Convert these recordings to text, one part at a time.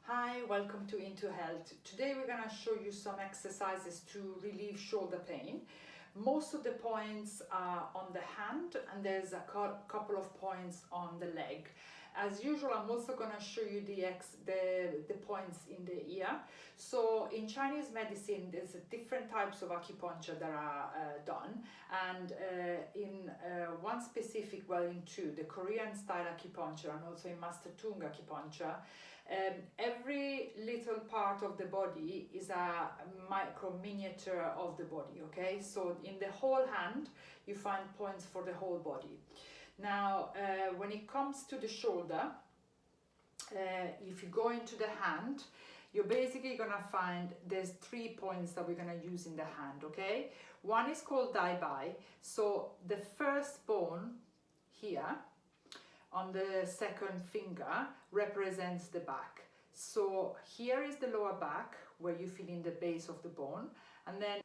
Hi, welcome to Into Health. Today we're going to show you some exercises to relieve shoulder pain. Most of the points are on the hand and there's a couple of points on the leg. As usual, I'm also going to show you the points in the ear. So in Chinese medicine, there's different types of acupuncture that are done, and in one specific, well, in two, the Korean style acupuncture and also in Master Tung acupuncture, every little part of the body is a micro miniature of the body, okay? So in the whole hand, you find points for the whole body. Now, when it comes to the shoulder, if you go into the hand, you're basically gonna find there's 3 points that we're gonna use in the hand, okay? One is called Dai Bai. So the first bone here on the second finger represents the back. So here is the lower back where you feel in the base of the bone, and then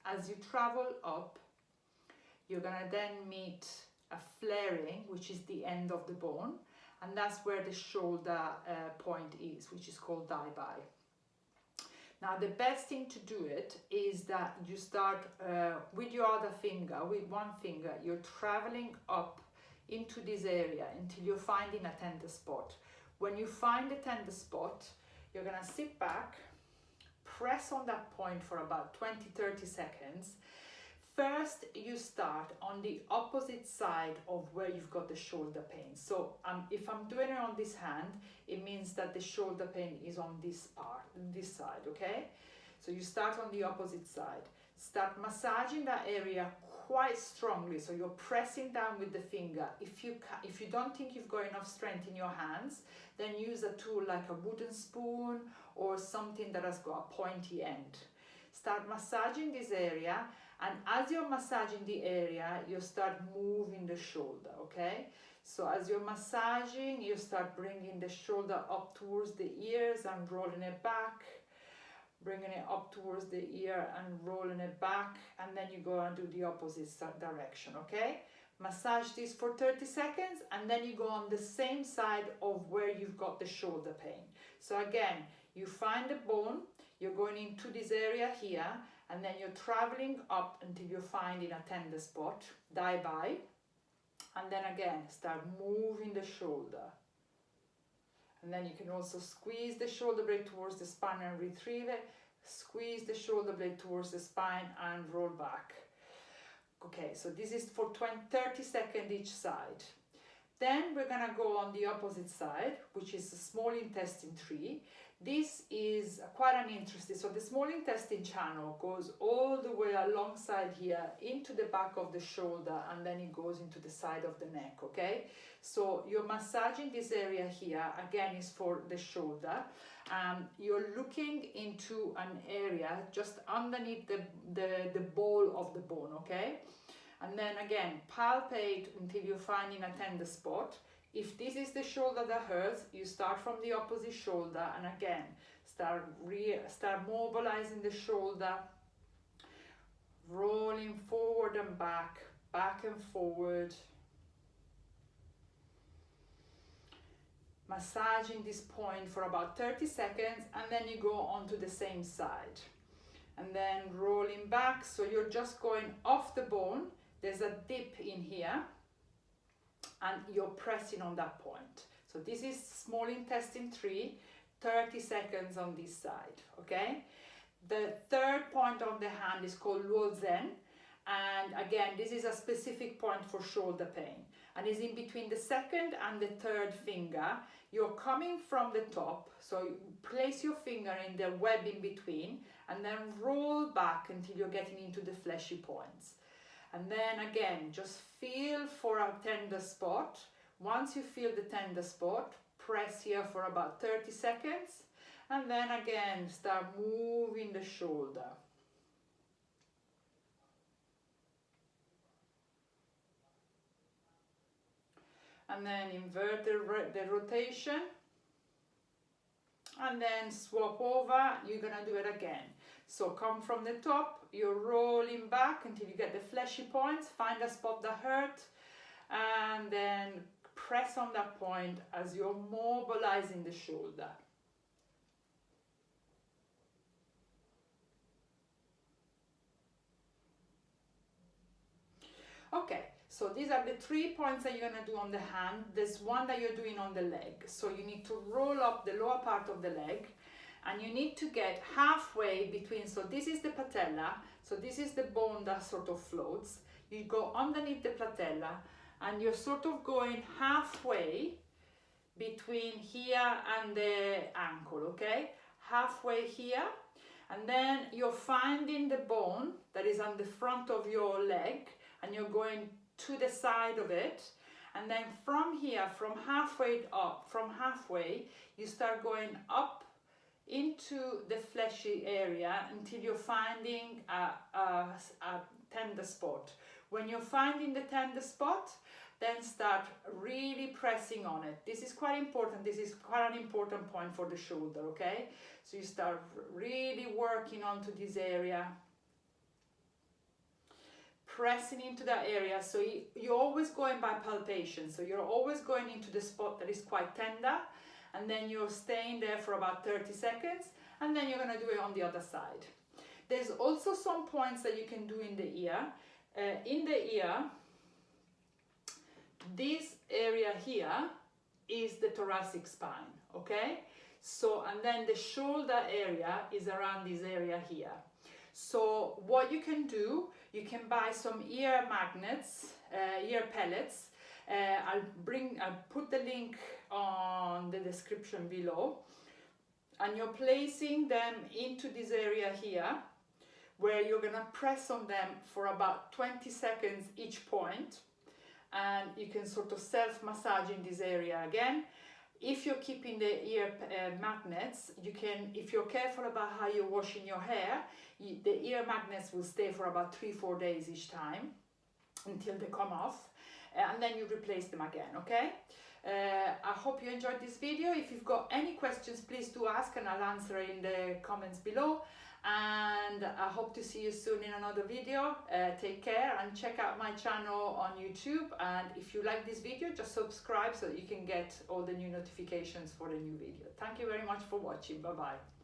as you travel up, you're gonna then meet a flaring, which is the end of the bone, and that's where the shoulder point is, which is called Dai Bai. Now the best thing to do it is that you start with your other finger, with one finger, you're traveling up into this area until you're finding a tender spot. When you find the tender spot, you're gonna sit back, press on that point for about 20-30 seconds. First, you start on the opposite side of where you've got the shoulder pain. So if I'm doing it on this hand, it means that the shoulder pain is on this part, this side, okay? So you start on the opposite side. Start massaging that area quite strongly, so you're pressing down with the finger. If you don't think you've got enough strength in your hands, then use a tool like a wooden spoon or something that has got a pointy end. Start massaging this area, and as you're massaging the area, you start moving the shoulder, okay? So as you're massaging, you start bringing the shoulder up towards the ears and rolling it back, bringing it up towards the ear and rolling it back, and then you go and do the opposite direction, okay? Massage this for 30 seconds, and then you go on the same side of where you've got the shoulder pain. So again, you find the bone, you're going into this area here, and then you're traveling up until you're finding a tender spot, Dai Bai, and then again, start moving the shoulder. And then you can also squeeze the shoulder blade towards the spine and retrieve it, squeeze the shoulder blade towards the spine and roll back. Okay, so this is for 30 seconds each side. Then we're gonna go on the opposite side, which is the small intestine tree. This is quite an interesting, so the small intestine channel goes all the way alongside here into the back of the shoulder, and then it goes into the side of the neck, okay? So you're massaging this area here, again is for the shoulder. You're looking into an area just underneath the ball of the bone, okay? And then again, palpate until you're finding a tender spot. If this is the shoulder that hurts, you start from the opposite shoulder, and again, start mobilizing the shoulder, rolling forward and back and forward. Massaging this point for about 30 seconds, and then you go on to the same side. And then rolling back, so you're just going off the bone. There's a dip in here, and you're pressing on that point. So this is small intestine tree, 30 seconds on this side, okay? The third point on the hand is called Luo Zhen, and again, this is a specific point for shoulder pain, and is in between the second and the third finger. You're coming from the top, so you place your finger in the web in between, and then roll back until you're getting into the fleshy points. And then again, just feel for a tender spot. Once you feel the tender spot, press here for about 30 seconds, and then again, start moving the shoulder. And then invert the rotation, and then swap over. You're gonna do it again. So come from the top, you're rolling back until you get the fleshy points, find a spot that hurt, and then press on that point as you're mobilizing the shoulder. Okay, so these are the 3 points that you're gonna do on the hand. There's one that you're doing on the leg. So you need to roll up the lower part of the leg, and you need to get halfway between, so this is the patella, so this is the bone that sort of floats. You go underneath the patella, and you're sort of going halfway between here and the ankle, okay? Halfway here, and then you're finding the bone that is on the front of your leg, and you're going to the side of it, and then from here, from halfway up, from halfway, you start going up into the fleshy area until you're finding a tender spot. When you're finding the tender spot, then start really pressing on it. This is quite important. This is quite an important point for the shoulder, okay? So you start really working onto this area, pressing into that area. So you're always going by palpation. So you're always going into the spot that is quite tender, and then you're staying there for about 30 seconds, and then you're gonna do it on the other side. There's also some points that you can do in the ear. In the ear, this area here is the thoracic spine, okay? So, and then the shoulder area is around this area here. So what you can do, you can buy some ear magnets, ear pellets. I'll put the link on the description below, and you're placing them into this area here, where you're gonna press on them for about 20 seconds each point, and you can sort of self-massage in this area again. If you're keeping the ear magnets, you can, if you're careful about how you're washing your hair, the ear magnets will stay for about 3-4 days each time until they come off, and then you replace them again, okay? I hope you enjoyed this video. If you've got any questions, please do ask, and I'll answer in the comments below. And I hope to see you soon in another video. Take care, and check out my channel on YouTube, and if you like this video, just subscribe so that you can get all the new notifications for the new video. Thank you very much for watching. Bye bye.